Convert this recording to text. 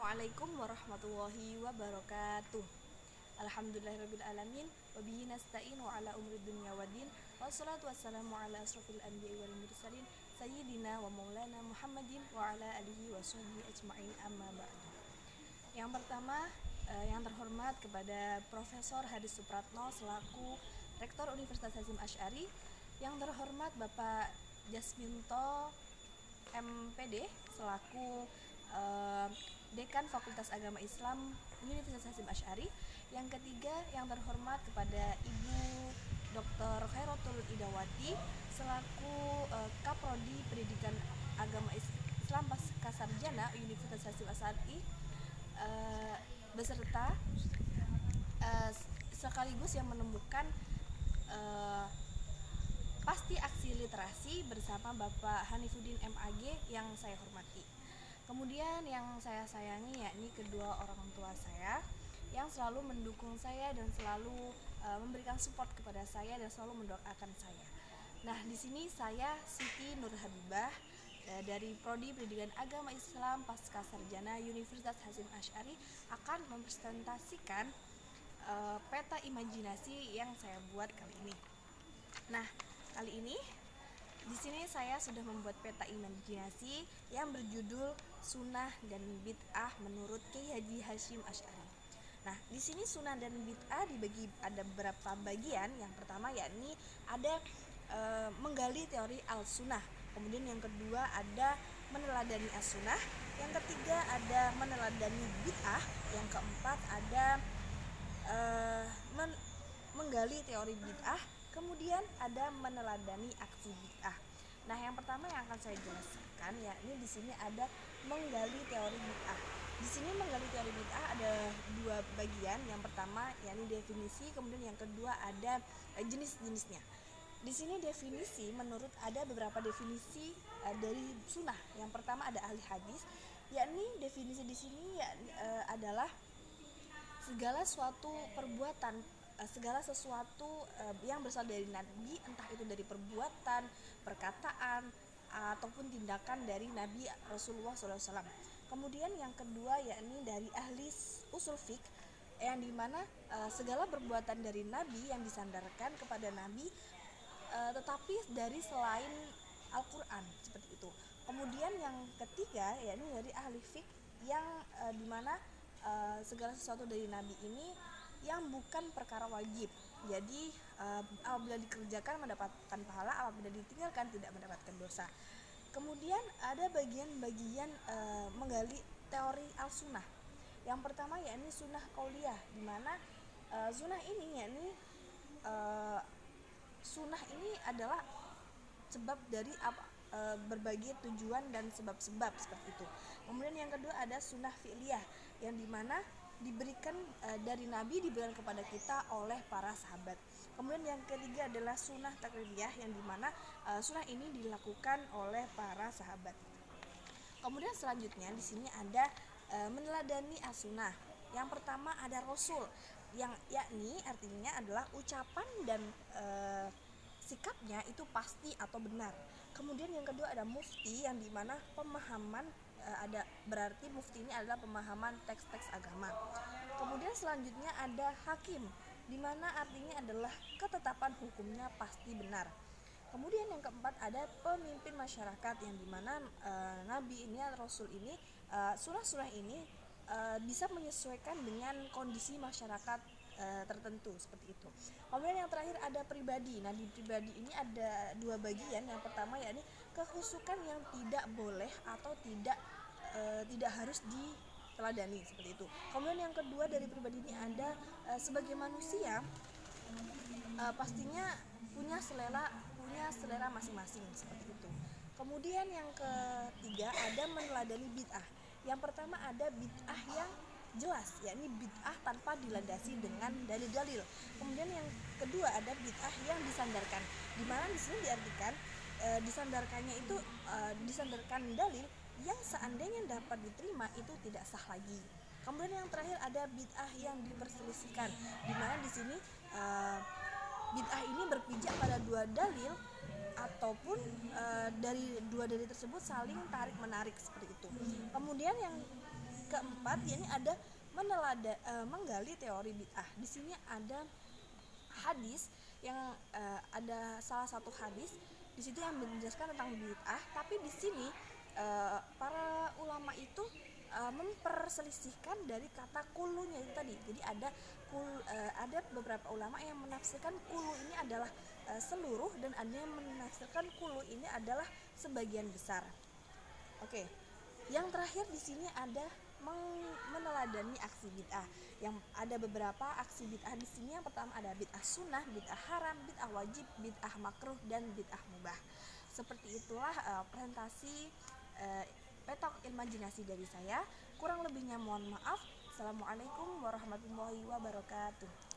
Assalamualaikum warahmatullahi wabarakatuh. Alhamdulillahirrabbilalamin. Wabihi nasta'inu ala umri dunya waddin. Wassalatu wassalamu ala asrafil anbiya'i wal mursalin Sayyidina wa maulana Muhammadin wa ala alihi wa sahbihi ajma'in, amma ba'du. Yang pertama, yang terhormat kepada Profesor Hadis Supratno selaku Rektor Universitas Hasyim Asy'ari. Yang terhormat Bapak Jasminto MPD selaku Dekan Fakultas Agama Islam Universitas Hasyim Asy'ari. Yang ketiga, yang terhormat kepada Ibu Dr. Khairatul Idawati selaku Kaprodi Pendidikan Agama Islam Pascasarjana Universitas Hasyim Asy'ari, beserta sekaligus yang menemukan pasti aksi literasi bersama Bapak Hanifuddin MAG yang saya hormati. Kemudian yang saya sayangi yakni kedua orang tua saya yang selalu mendukung saya dan selalu memberikan support kepada saya dan selalu mendoakan saya. Nah, di sini saya Siti Nur Habibah dari Prodi Pendidikan Agama Islam Pascasarjana Universitas Hasyim Asy'ari akan mempresentasikan peta imajinasi yang saya buat kali ini. Nah, kali ini di sini saya sudah membuat peta imajinasi yang berjudul Sunnah dan Bid'ah menurut Kiai Haji Hasyim Asy'ari. Nah, di sini sunnah dan bid'ah dibagi ada beberapa bagian. Yang pertama yakni ada menggali teori al-sunnah. Kemudian yang kedua ada meneladani as-sunnah. Yang ketiga ada meneladani bid'ah. Yang keempat ada menggali teori bid'ah. Kemudian ada meneladani aksi bid'ah. Nah, yang pertama yang akan saya jelaskan yakni di sini ada menggali teori bid'ah. Di sini menggali teori bid'ah ada dua bagian. Yang pertama yakni definisi, kemudian yang kedua ada jenis-jenisnya. Di sini definisi, menurut ada beberapa definisi dari sunnah. Yang pertama ada ahli hadis, yakni definisi di sini adalah segala suatu perbuatan, segala sesuatu yang berasal dari Nabi, entah itu dari perbuatan, perkataan, ataupun tindakan dari Nabi Rasulullah SAW. Kemudian yang kedua yakni dari ahli usul fiqh, yang dimana segala perbuatan dari Nabi yang disandarkan kepada Nabi, tetapi dari selain Al-Quran, seperti itu. Kemudian yang ketiga yakni dari ahli fiqh, yang dimana segala sesuatu dari Nabi ini yang bukan perkara wajib. Jadi apabila dikerjakan mendapatkan pahala, apabila ditinggalkan tidak mendapatkan dosa. Kemudian ada bagian-bagian menggali teori al-sunnah. Yang pertama yakni sunnah qauliyah, di mana sunnah ini yakni sunnah ini adalah sebab dari berbagai tujuan dan sebab-sebab, seperti itu. Kemudian yang kedua ada sunnah fi'liyah, yang dimana diberikan dari Nabi, diberikan kepada kita oleh para sahabat. Kemudian yang ketiga adalah sunnah takribiyah, yang dimana sunnah ini dilakukan oleh para sahabat. Kemudian selanjutnya di sini ada meneladani as-sunnah. Yang pertama ada rasul, yang yakni artinya adalah ucapan dan sikapnya itu pasti atau benar. Kemudian yang kedua ada mufti, yang dimana pemahaman ada, berarti mufti ini adalah pemahaman teks-teks agama. Kemudian selanjutnya ada hakim, dimana artinya adalah ketetapan hukumnya pasti benar. Kemudian yang keempat ada pemimpin masyarakat, yang dimana Nabi ini, Rasul ini, surah-surah ini bisa menyesuaikan dengan kondisi masyarakat tertentu, seperti itu. Kemudian yang terakhir ada pribadi. Nah, di pribadi ini ada dua bagian. Yang pertama yakni kehusukan yang tidak boleh atau tidak harus diteladani, seperti itu. Kemudian yang kedua dari pribadi ini ada sebagai manusia pastinya punya selera masing-masing, seperti itu. Kemudian yang ketiga ada meneladani bid'ah. Yang pertama ada bid'ah yang jelas, yakni bid'ah tanpa dilandasi dengan dalil-dalil. Kemudian yang kedua ada bid'ah yang disandarkan, di mana di sini diartikan disandarkannya itu disandarkan dalil yang seandainya dapat diterima itu tidak sah lagi. Kemudian yang terakhir ada bid'ah yang diperselisihkan, di mana di sini bid'ah ini berpijak pada dua dalil ataupun dari dua dalil tersebut saling tarik menarik, seperti itu. Kemudian yang keempat yakni ada menggali teori bid'ah. Di sini ada hadis yang ada salah satu hadis di situ yang menjelaskan tentang bid'ah, tapi di sini para ulama itu memperselisihkan dari kata kulunya itu tadi. Jadi ada beberapa ulama yang menafsirkan kulu ini adalah seluruh, dan ada yang menafsirkan kulu ini adalah sebagian besar. Oke. Yang terakhir di sini ada meneladani aksi bid'ah. Yang ada beberapa aksi bid'ah di sini. Yang pertama ada bid'ah sunnah, bid'ah haram, bid'ah wajib, bid'ah makruh, dan bid'ah mubah. Seperti itulah presentasi petok imajinasi dari saya. Kurang lebihnya mohon maaf. Assalamualaikum warahmatullahi wabarakatuh.